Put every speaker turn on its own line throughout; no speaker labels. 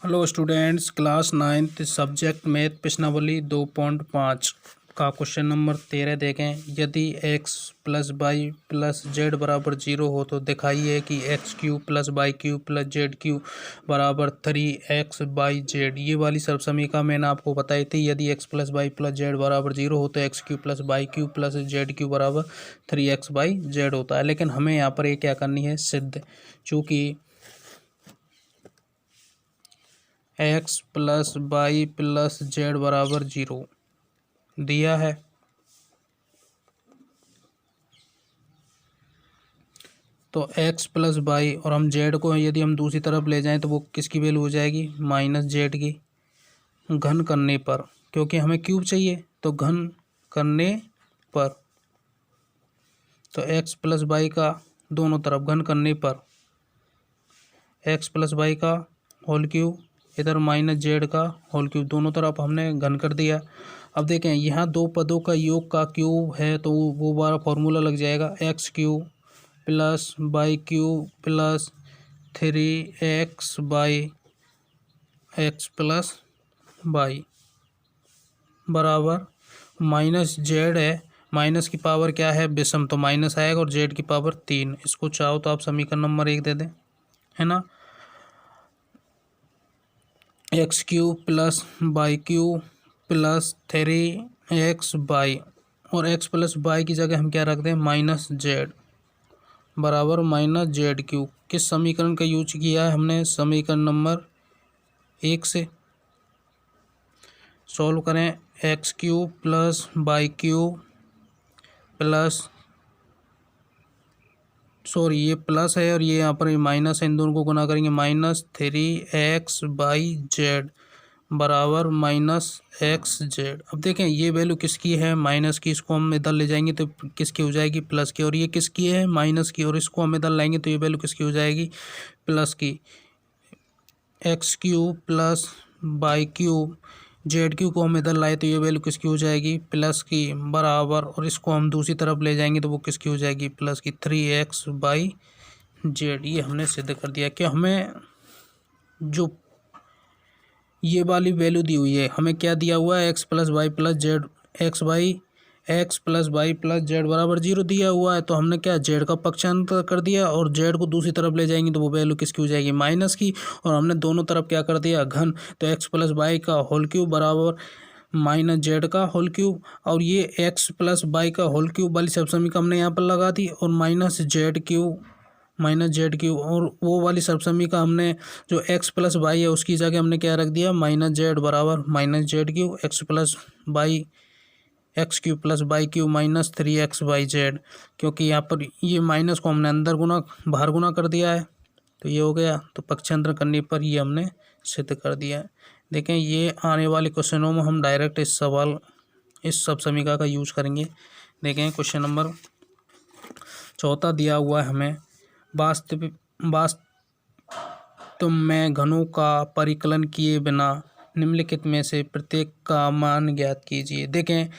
Hello students, class 9th subject math प्रश्नावली 2.5 का question number 13 देखें। यदि x plus y plus z बराबर 0 हो तो दिखाइए कि x cube plus y cube plus z cube बराबर 3x बाई जेड। ये वाली सर्व समीकरण मैंने आपको बताई थी। यदि x plus y plus z बराबर 0 हो तो x cube plus y cube plus z cube बराबर 3x बाई जेड होता है। लेकिन हमें यहाँ पर ये क्या करनी है, सिद्ध। चूँकि x plus y plus z बराबर 0 दिया है, तो एक्स प्लस वाई और हम जेड को यदि हम दूसरी तरफ ले जाएं तो वो किसकी वैल्यू हो जाएगी, माइनस जेड की। घन करने पर, क्योंकि हमें क्यूब चाहिए तो घन करने पर, तो एक्स प्लस वाई का दोनों तरफ घन करने पर एक्स प्लस वाई का होल क्यूब, इधर माइनस जेड का होल क्यूब, दोनों तरफ हमने घन कर दिया। अब देखें, यहाँ दो पदों का योग का क्यूब है तो वो वाला फॉर्मूला लग जाएगा, x cube plus y cube plus 3x y x plus y बराबर माइनस जेड है। माइनस की पावर क्या है, विषम, तो माइनस आएगा, और जेड की पावर 3। इसको चाहो तो आप समीकरण नंबर 1 दे दें, है ना। X cube plus y cube plus 3x y, और एक्स प्लस वाई की जगह हम क्या रख दें, माइनस जेड बराबर माइनस जेड क्यूब। किस समीकरण का यूज किया है हमने, समीकरण नंबर 1 से। सॉल्व करें, x cube plus y cube plus, sorry ये प्लस है और ये यहाँ पर माइनस है, इन दोनों को गुना करेंगे, माइनस 3x बाई जेड बराबर माइनस एक्स जेड। अब देखें ये वैल्यू किसकी है, माइनस की, इसको हम इधर ले जाएंगे तो किसकी हो जाएगी, प्लस की, और ये किसकी है, माइनस की, और इसको हम इधर लाएंगे तो ये वैल्यू किसकी हो जाएगी, प्लस की। X cube plus y cube, z cube को हम इधर लाए तो ये वैल्यू किसकी हो जाएगी, प्लस की, बराबर, और इसको हम दूसरी तरफ ले जाएंगे तो वो किसकी हो जाएगी, प्लस की, 3x बाई जेड। ये हमने सिद्ध कर दिया कि हमें जो ये वाली वैल्यू दी हुई है, हमें क्या दिया हुआ है, x plus y plus z, x plus y plus z बराबर 0 दिया हुआ है। तो हमने क्या, जेड का पक्षांतर कर दिया, और जेड को दूसरी तरफ ले जाएंगे तो वो वैल्यू किसकी हो जाएगी, माइनस की, और हमने दोनों तरफ क्या कर दिया, घन। तो एक्स प्लस वाई का होल क्यूब बराबर माइनस जेड का होल क्यूब, और ये एक्स प्लस वाई का होल क्यूब वाली सब समीकरण हमने यहाँ पर लगा दी, और माइनस जेड क्यूब, और वो वाली सब समीकरण हमने जो एक्स प्लस वाई है उसकी जगह हमने क्या रख दिया, माइनस जेड बराबर minus z cube, x plus y x cube plus y cube minus 3x y z. क्योंकि यहाँ पर ये माइनस को हमने अंदर गुना, बाहर गुना कर दिया है, तो ये हो गया। तो पक्षांतर करने पर ये हमने सिद्ध कर दिया है। देखें, ये आने वाले क्वेश्चनों में हम डायरेक्ट इस सब समीकरण का यूज करेंगे। देखें, क्वेश्चन नंबर 4 दिया हुआ है हमें, वास्तव में घनों का परिकलन किए बिना निम्नलिखित में से प्रत्येक का मान ज्ञात कीजिए। देखें,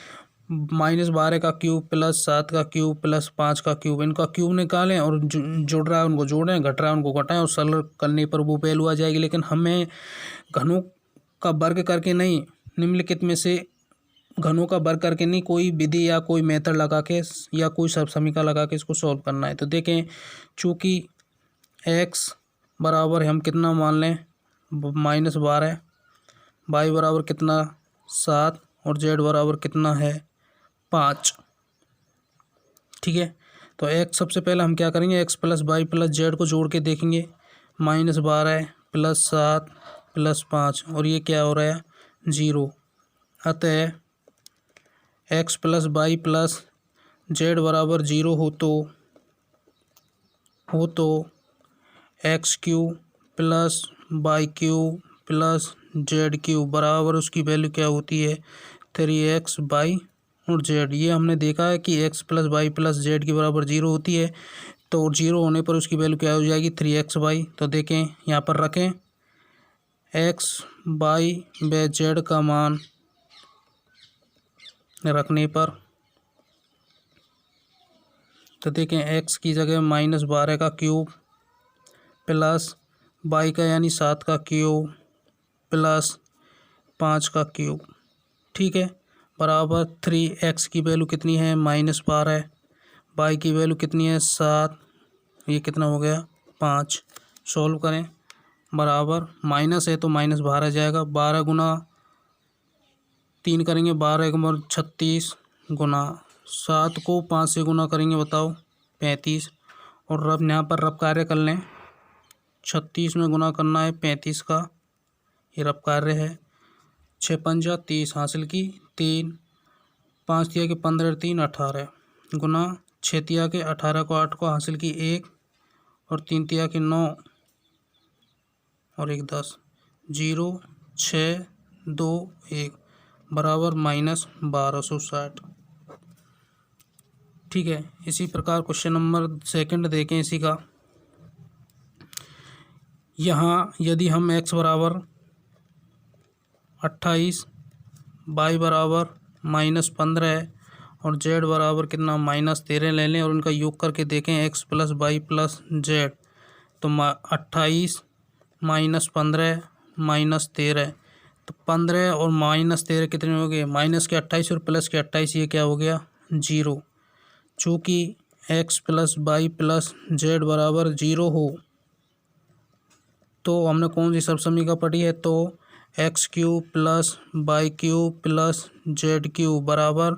-12 का क्यूब प्लस 7 का क्यूब प्लस 5 का क्यूब, इनका क्यूब निकालें, और जुड़ रहा है उनको जोड़ें, घट रहा है उनको घटाएं, और सरल करने पर वो वैल्यू आ जाएगी। लेकिन हमें घनों का वर्ग करके नहीं, निम्नलिखित में से घनों का वर्ग करके नहीं, कोई विधि या कोई मेथड लगा के या कोई सब समीकरण लगा के इसको सॉल्व करना है। तो देखें, चूँकि एक्स बराबर हम कितना मान लें, -12, वाई बराबर कितना, 7, और जेड बराबर कितना है, 5। ठीक है, तो एक्स सबसे पहले हम क्या करेंगे, x plus y plus z को जोड़ के देखेंगे, -12 प्लस 7 प्लस 5, और ये क्या हो रहा है, 0। अतः x plus y plus z बराबर 0 हो तो x cube plus y cube plus z cube बराबर उसकी वैल्यू क्या होती है, 3x बाई और जेड। ये हमने देखा है कि x plus y plus z के बराबर 0 होती है, तो 0 होने पर उसकी वैल्यू क्या हो जाएगी, 3x बाई। तो देखें, यहाँ पर रखें, एक्स बाई व जेड का मान रखने पर, तो देखें, एक्स की जगह -12 का क्यूब प्लस वाई का यानी 7 का क्यूब प्लस 5 का क्यूब, ठीक है, बराबर 3x की वैल्यू कितनी है -12, y की वैल्यू कितनी है 7, ये कितना हो गया 5। सॉल्व करें, बराबर माइनस है तो माइनस बाहर आ जाएगा, 12 गुना 3 करेंगे 12 × 36 गुना 7 को 5 से गुना करेंगे बताओ 35, और रब यहाँ पर रब कार्य कर लें, 36 में गुना करना है 35 का, ये रब कार्य है, 6 पंजा 30 हासिल की 3, 5 तिया के 15 3 18 गुना 6 तिया के 18 को 8 को हासिल की 1 और 3 तिया के 9 और 1 10, 0 6 2 1 बराबर -1260, ठीक है। इसी प्रकार क्वेश्चन नंबर 2 देखें इसी का। यहाँ यदि हम x बराबर 28, y बराबर -15 और z बराबर कितना -13 ले लें और उनका योग करके देखें x + y + z, तो 28 -15 -13, तो 15 और -13 कितने हो गए, माइनस के 28 और प्लस के 28, ये क्या हो गया 0। चूँकि x + y + z बराबर 0 हो तो हमने कौन सी सबसमीका पढ़ी है, तो x³ + y³ + z³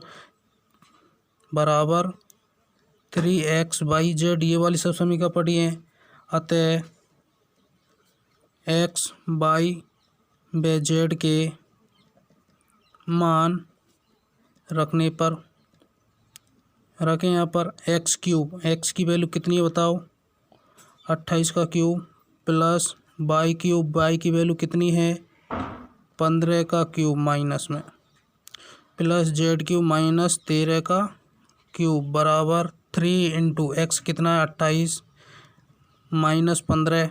बराबर 3xyz, ये वाली सबसमीका पढ़ी है। अतः x y व z के मान रखने पर रखें यहाँ पर x³ x की वैल्यू कितनी है बताओ 28 का क्यूब प्लस y³ y की वैल्यू कितनी है 15 का क्यूब माइनस में, प्लस z³ -13 का क्यूब बराबर 3 × x कितना है 28 -15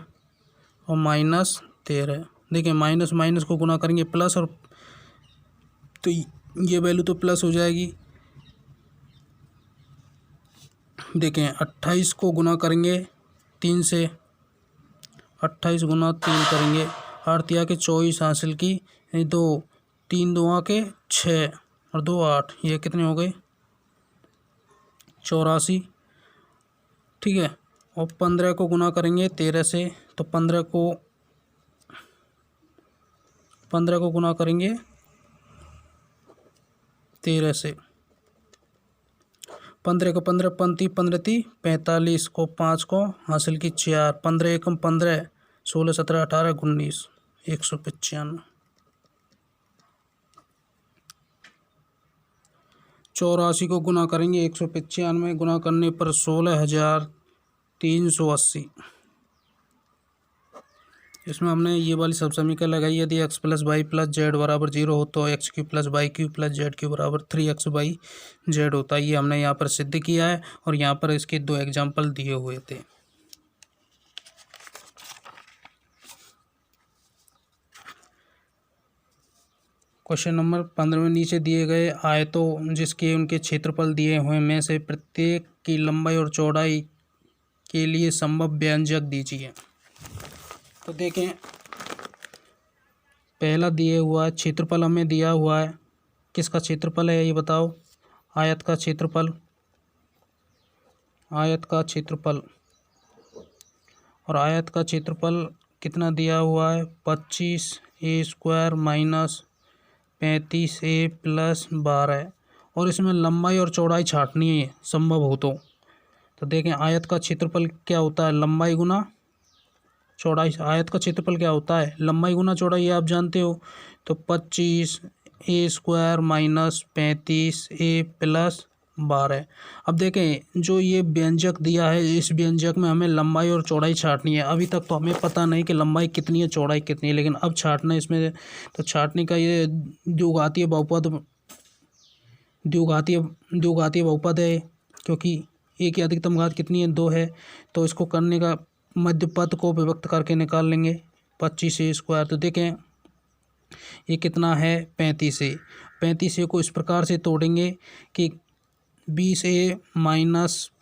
और -13। देखिए माइनस माइनस को गुना करेंगे प्लस, और तो ये वैल्यू तो प्लस हो जाएगी। देखें 28 को गुना करेंगे 3 से, 28 गुना 3 करेंगे 8 तिया के 24 हासिल की, 2 3 2 के 6 और 2 8, ये कितने हो गए 84, ठीक है। और 15 को गुना करेंगे 13 से, तो 15 को गुना करेंगे 13 से, 15 को 15 पंती 15 × 3 45 को 5 को हासिल की 4, 15 × 15 16 17 18 19 195, 84 को गुना करेंगे 195, गुना करने पर 16,380। इसमें हमने ये वाली सबसमीका लगाई, यदि x + y + z बराबर 0 हो तो x³ + y³ + z³ बराबर 3xyz होता है। ये हमने यहाँ पर सिद्ध किया है और यहाँ पर इसके 2 एग्जाम्पल दिए हुए थे। क्वेश्चन नंबर 15 में नीचे दिए गए आयतों जिसके उनके क्षेत्रफल दिए हुए में से प्रत्येक की लंबाई और चौड़ाई के लिए संभव व्यंजक दीजिए। तो देखें पहला दिए हुआ है क्षेत्रफल हमें दिया हुआ है, किसका क्षेत्रफल है ये बताओ, आयत का क्षेत्रफल, आयत का क्षेत्रफल, और आयत का क्षेत्रफल कितना दिया हुआ है 25a² - 35a + 12, और इसमें लंबाई और चौड़ाई छांटनी है संभव हो तो देखें आयत का क्षेत्रफल क्या होता है लंबाई गुना चौड़ाई, आयत का क्षेत्रफल क्या होता है लंबाई गुना चौड़ाई, ये आप जानते हो। तो 25a² - 35a + 12। अब देखें जो ये व्यंजक दिया है इस व्यंजक में हमें लंबाई और चौड़ाई छांटनी है। अभी तक तो हमें पता नहीं कि लंबाई कितनी है चौड़ाई कितनी है, लेकिन अब छांटना है इसमें। तो छांटने का ये द्विघातीय बहुपद है, क्योंकि ए की अधिकतम घात कितनी है 2 है, तो इसको करने का मध्य पद को विभक्त करके निकाल लेंगे 25a²। तो देखें ये कितना है 35a, 35a को इस प्रकार से तोड़ेंगे कि 20a -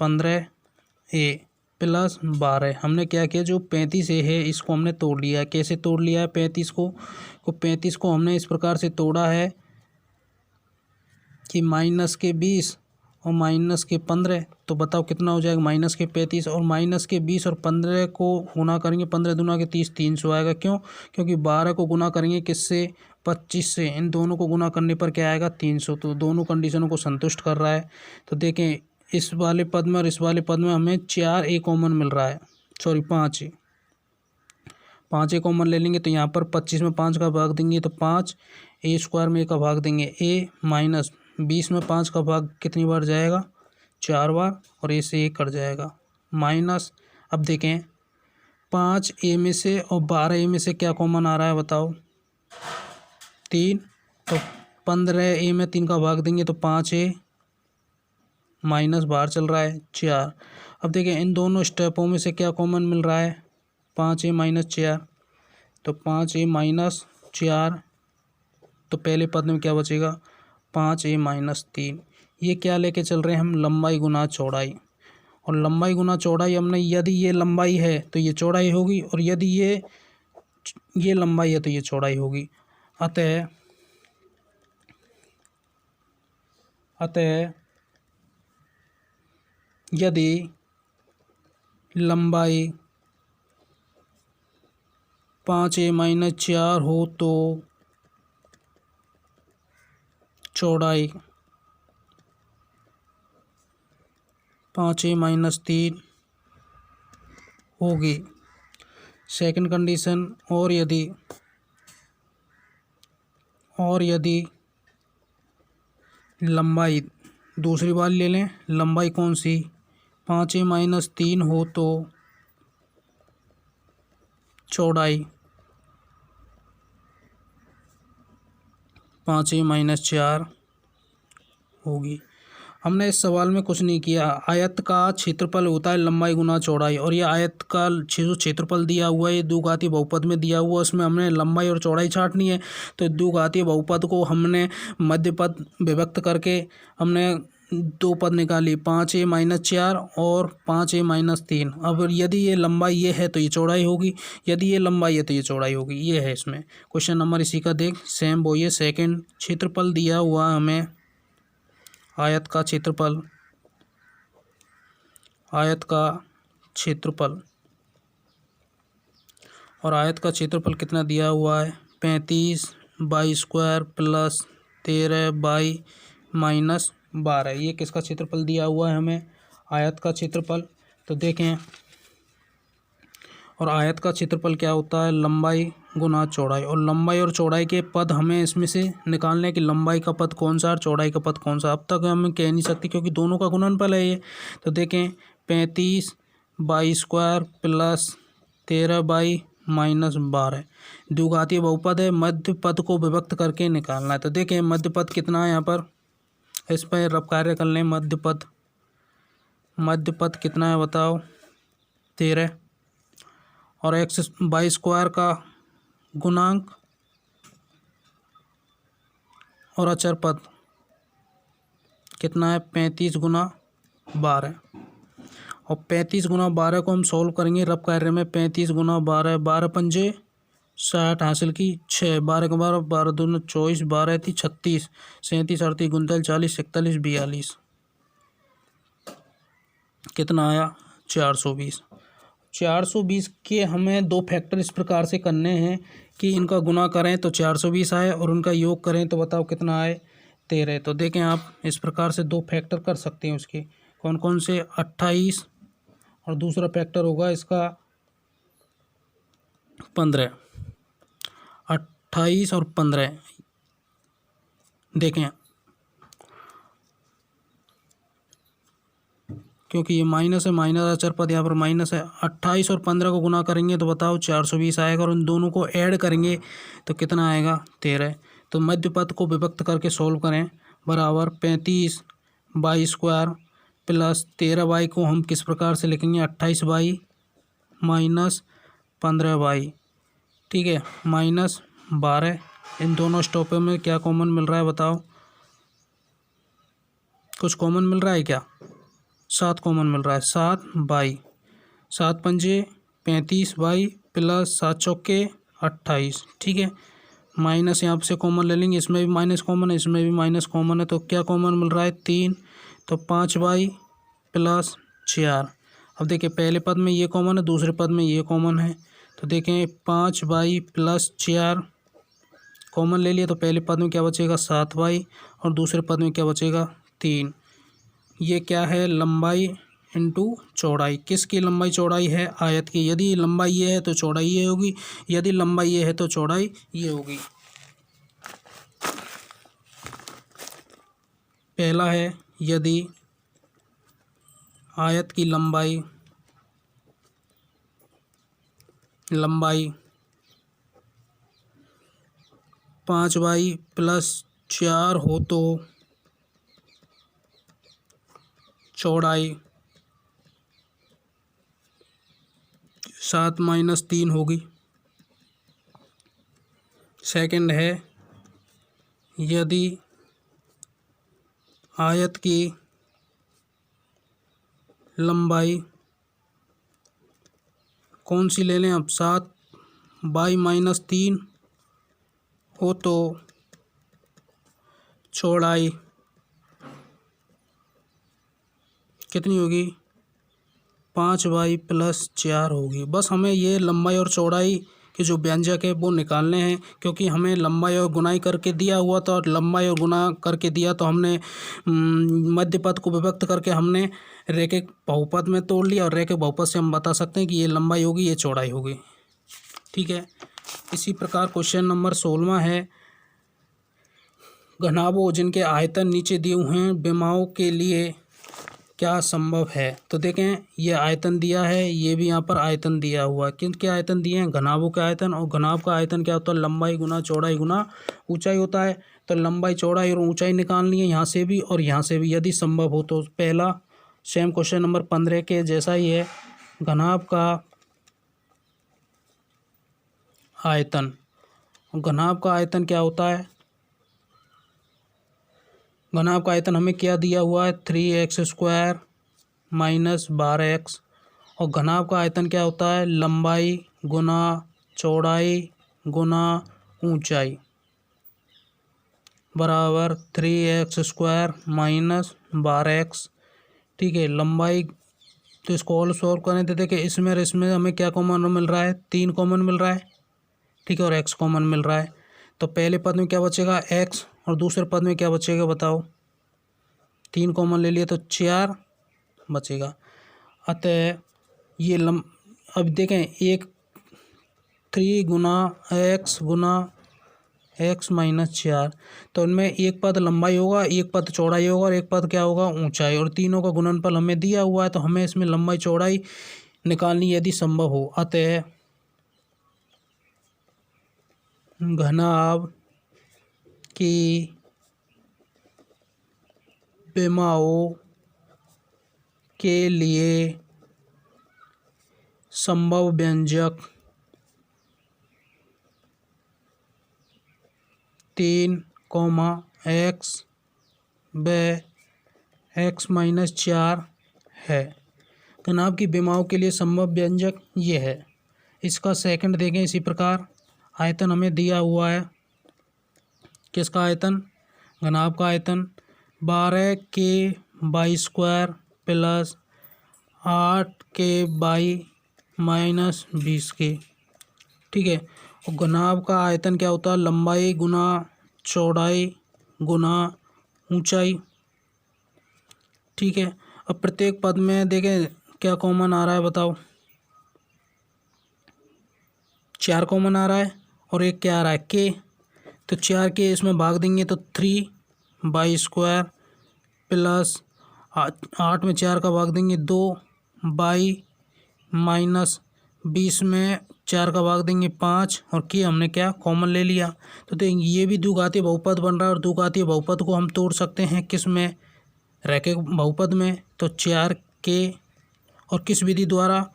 15a प्लस 12। हमने क्या किया, जो 35 है इसको हमने तोड़ लिया है। कैसे तोड़ लिया है 35 को? 35 को हमने इस प्रकार से तोड़ा है कि माइनस के 20 और माइनस के 15। तो बताओ कितना हो जाएगा, माइनस के 35 और माइनस के 20 और 15 को गुना करेंगे, 15 दूना के 30, 300 आएगा। क्यों? क्योंकि 12 को गुना करेंगे किससे, 25 से। इन दोनों को गुना करने पर क्या आएगा, 300। तो दोनों कंडीशनों को संतुष्ट कर रहा है। तो देखें इस वाले पद में और इस वाले पद में हमें 4 कॉमन मिल रहा है, सॉरी 5 कॉमन ले लेंगे। तो यहाँ पर 25 में 5 का भाग देंगे तो 5, A² में 1 का भाग देंगे A, माइनस 20 में 5 का भाग कितनी बार जाएगा, 4 बार, और A से 1 कट जाएगा माइनस। अब देखें 5A में से और 12A में से क्या कॉमन आ रहा है बताओ, 3। तो 15A में 3 का भाग देंगे तो 5A, माइनस बाहर चल रहा है 4। अब देखें इन दोनों स्टेपों में से क्या कॉमन मिल रहा है, 5A माइनस 4। तो 5A माइनस 4, तो पहले पद में क्या बचेगा, 5A माइनस 3। ये क्या लेके चल रहे हैं हम, लंबाई गुना चौड़ाई। और लंबाई गुना चौड़ाई हमने, यदि ये लंबाई है तो ये चौड़ाई होगी, और यदि ये लंबाई है तो ये चौड़ाई होगी। अतः यदि लंबाई 5A माइनस 4 हो तो चौड़ाई 5A माइनस 3 होगी। सेकंड कंडीशन, और यदि लंबाई, दूसरी बार ले लें, लंबाई कौन सी, 5A माइनस 3 हो तो चौड़ाई 5A माइनस 4 होगी। हमने इस सवाल में कुछ नहीं किया। आयत का क्षेत्रफल होता है लंबाई गुना चौड़ाई, और ये आयत का जो क्षेत्रफल दिया हुआ है ये द्विघातीय बहुपद में दिया हुआ है, उसमें हमने लंबाई और चौड़ाई छांटनी है। तो द्विघातीय बहुपद को हमने मध्य पद विभक्त करके हमने 2 पद निकाली, 5A माइनस 4 और 5A माइनस 3। अब यदि ये लंबाई ये है तो ये चौड़ाई होगी, यदि ये लंबाई है तो ये चौड़ाई होगी। ये है इसमें क्वेश्चन नंबर इसी का देख, सेम वो ये सेकेंड। क्षेत्रफल दिया हुआ हमें, आयत का क्षेत्रफल और आयत का क्षेत्रफल कितना दिया हुआ है, 35/² प्लस 13 माइनस 12। ये किसका क्षेत्रफल दिया हुआ है हमें, आयत का क्षेत्रफल। तो देखें, और आयत का क्षेत्रफल क्या होता है, लंबाई गुना चौड़ाई। और लंबाई और चौड़ाई के पद हमें इसमें से निकालने की, लंबाई का पद कौन सा और चौड़ाई का पद कौन सा। अब तक हम कह नहीं सकते क्योंकि दोनों का गुणनफल है ये। तो देखें 35/² प्लस 13 माइनस 12 द्विघातीय बहुपद है, मध्य पद को विभक्त करके निकालना है। तो देखें मध्य पद कितना है यहाँ पर, इस पर रब कार्य कर लें। मध्य पद कितना है बताओ, 13, और x² का गुणांक और अचर पद कितना है, 35 गुना 12। और 35 गुना 12 को हम सॉल्व करेंगे रब कार्य में। 35 गुना 12, 12 पंजे 60 हासिल की 6, 12 के 12, 12 दूनी 24, 12 थी 36, 37 38 39 40 41 42, कितना आया 420। 420 के हमें 2 फैक्टर इस प्रकार से करने हैं कि इनका गुना करें तो 420 आए और उनका योग करें तो बताओ कितना आए, 13। तो देखें आप इस प्रकार से 2 फैक्टर कर सकते हैं उसके, कौन कौन से, 28 और दूसरा फैक्टर होगा इसका 15। 28 और 15 देखें, क्योंकि ये माइनस है, माइनस अचर पद यहाँ पर माइनस है। 28 और 15 को गुना करेंगे तो बताओ 420 आएगा, और उन दोनों को ऐड करेंगे तो कितना आएगा, 13। तो मध्य पद को विभक्त करके सॉल्व करें, बराबर 35/² प्लस 13 को हम किस प्रकार से लिखेंगे, 28 माइनस 15, ठीक है, माइनस 12। इन दोनों स्टॉपों में क्या कॉमन मिल रहा है बताओ, कुछ कॉमन मिल रहा है क्या, 7 कॉमन मिल रहा है, 7 7 पंजे 35 बाई प्लस 7 चौके 28। ठीक है, माइनस यहाँ से कॉमन ले लेंगे, इसमें भी माइनस कॉमन है, इसमें भी माइनस कॉमन है, तो क्या कॉमन मिल रहा है 3, तो 5 बाई प्लस 4। अब देखिए पहले पद में ये कॉमन है, दूसरे पद में ये कॉमन है, तो देखें 5 बाई प्लस 4 कॉमन ले लिया, तो पहले पद में क्या बचेगा 7 बाई और दूसरे पद में क्या बचेगा 3। ये क्या है लंबाई इंटू चौड़ाई। किसकी लंबाई चौड़ाई है आयत की। यदि लंबाई ये है तो चौड़ाई ये होगी, यदि लंबाई ये है तो चौड़ाई ये होगी। पहला है यदि आयत की लंबाई 5 बाई प्लस 4 हो तो चौड़ाई 7 माइनस 3 होगी। सेकंड है यदि आयत की लंबाई कौन सी ले लें अब, 7 बाई माइनस 3 हो तो चौड़ाई कितनी होगी 5 बाई प्लस 4 होगी। बस हमें ये लंबाई और चौड़ाई के जो व्यंजक है वो निकालने हैं, क्योंकि हमें लंबाई और गुनाई करके दिया हुआ था, और लंबाई और गुना करके दिया तो हमने मध्य पद को विभक्त करके हमने रैखिक बहुपद में तोड़ लिया, और रैखिक बहुपद से हम बता सकते हैं कि ये लंबाई होगी ये चौड़ाई होगी। ठीक है, इसी प्रकार क्वेश्चन नंबर 16 है घनाभों जिनके आयतन नीचे दिए हुए हैं विमाओं के लिए क्या संभव है। तो देखें ये आयतन दिया है, ये भी यहाँ पर आयतन दिया हुआ है। किन के आयतन दिए हैं, घनाभों के आयतन, और घनाभ का आयतन क्या होता है लंबाई गुना चौड़ाई गुना ऊंचाई होता है। तो लंबाई चौड़ाई और ऊंचाई निकालनी है यहाँ से भी और यहाँ से भी यदि संभव हो तो। पहला सेम क्वेश्चन नंबर 15 के जैसा ही है, घनाभ का आयतन, घनाभ का आयतन क्या होता है, घनाभ का आयतन हमें क्या दिया हुआ है 3x² माइनस 12x, और घनाभ का आयतन क्या होता है लंबाई गुना चौड़ाई गुना ऊंचाई बराबर 3x² माइनस 12x। ठीक है, लंबाई तो इसको ऑल सॉल्व करें तो देखिए इसमें और इसमें हमें क्या कॉमन मिल रहा है 3 कॉमन मिल रहा है। ठीक है, और x कॉमन मिल रहा है, तो पहले पद में क्या बचेगा x और दूसरे पद में क्या बचेगा बताओ, 3 कॉमन ले लिए तो 4 बचेगा। अतः ये अब देखें एक 3 गुना x माइनस 4, तो इनमें एक पद लंबाई होगा, एक पद चौड़ाई होगा और एक पद क्या होगा ऊंचाई, और तीनों का गुणनफल हमें दिया हुआ है, तो हमें इसमें लंबाई चौड़ाई निकालनी यदि संभव हो। अतः घनाभ की विमाओं के लिए संभव व्यंजक 3, x व x माइनस 4 है। घनाभ की विमाओं के लिए संभव व्यंजक ये है। इसका सेकंड देखें इसी प्रकार, आयतन हमें दिया हुआ है, किसका आयतन घनाभ का आयतन 12k² plus 8k minus 20k। ठीक है, और घनाभ का आयतन क्या होता है लंबाई गुना चौड़ाई गुना ऊंचाई। ठीक है, अब प्रत्येक पद में देखें क्या कॉमन आ रहा है बताओ, 4 कॉमन आ रहा है और एक क्या आ रहा है k, तो 4 के इसमें भाग देंगे तो 3/² प्लस 8 में 4 का भाग देंगे 2 माइनस 20 में 4 का भाग देंगे 5, और के हमने क्या कॉमन ले लिया। तो देखेंगे ये भी द्विघातीय बहुपद बन रहा है, और द्विघातीय बहुपद को हम तोड़ सकते हैं किस में रैखिक बहुपद में, तो 4k और किस विधि द्वारा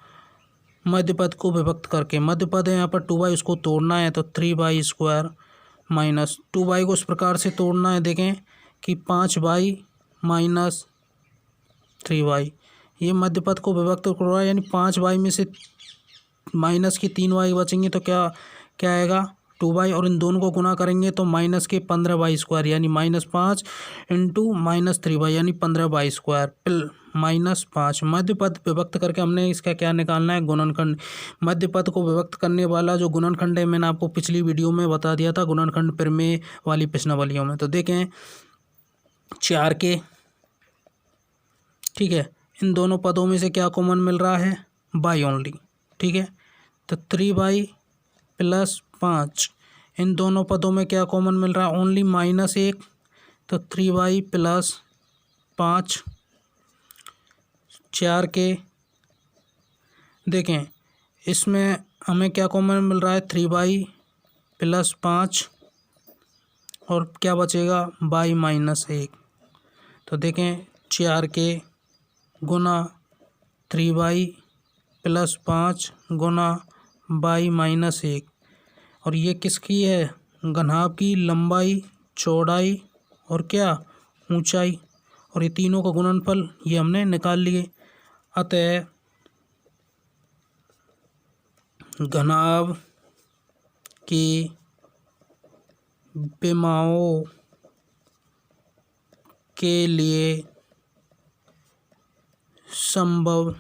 मध्य पद को विभक्त करके। मध्य पद है यहाँ पर 2y, उसको तोड़ना है तो 3/² माइनस 2y को इस प्रकार से तोड़ना है देखें कि 5y माइनस 3y, ये मध्य पद को विभक्त कर रहा है, यानी 5y में से माइनस की 3y बचेंगे तो क्या क्या आएगा 2y, और इन दोनों को गुना करेंगे तो माइनस के 15y² यानी -5 इंटू -3y यानी 15y² -5। मध्य पद विभक्त करके हमने इसका क्या निकालना है, गुणनखंड। मध्य पद को विभक्त करने वाला जो गुणनखंड है मैंने आपको पिछली वीडियो में बता दिया था, गुणनखंड प्रमेय वाली प्रश्नावलियों में। तो देखें 4k, ठीक है, इन दोनों पदों में से क्या कॉमन मिल रहा है, y ओनली, ठीक है। तो 3y + 5, इन दोनों पदों में क्या कॉमन मिल रहा है, ओनली -1, तो 3y + 5 4k। देखें इसमें हमें क्या कॉमन मिल रहा है, 3y + 5 और क्या बचेगा y -1। तो देखें 4k गुना 3y + 5 गुना y -1, और ये किसकी है, घनाभ की लंबाई, चौड़ाई और क्या ऊंचाई, और ये तीनों का गुणनफल ये हमने निकाल लिए। अतः घनाभ की विमाओं के लिए संभव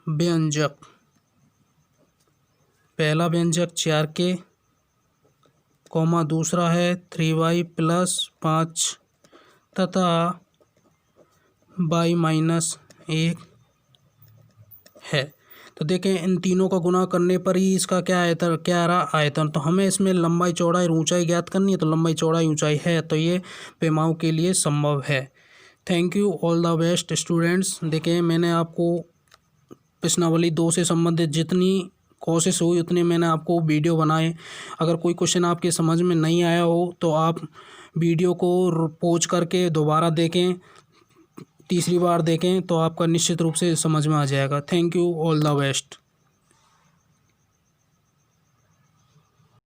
व्यंजक, पहला व्यंजक 4k, दूसरा है 3y + 5 तथा y -1 है। तो देखें इन तीनों का गुणा करने पर ही इसका क्या आयतन, क्या आ रहा आयतन। तो हमें इसमें लंबाई, चौड़ाई और ऊंचाई ज्ञात करनी है, तो लंबाई, चौड़ाई, ऊंचाई है, तो ये विमाओं के लिए संभव है। Thank you, all the best students. देखें मैंने आपको प्रश्नावली 2 से संबंधित जितनी कोशिश हुई उतने मैंने आपको वीडियो बनाए। अगर कोई क्वेश्चन आपके समझ में नहीं आया हो तो आप वीडियो को पॉज करके दोबारा देखें, तीसरी बार देखें, तो आपका निश्चित रूप से समझ में आ जाएगा। Thank you, all the best.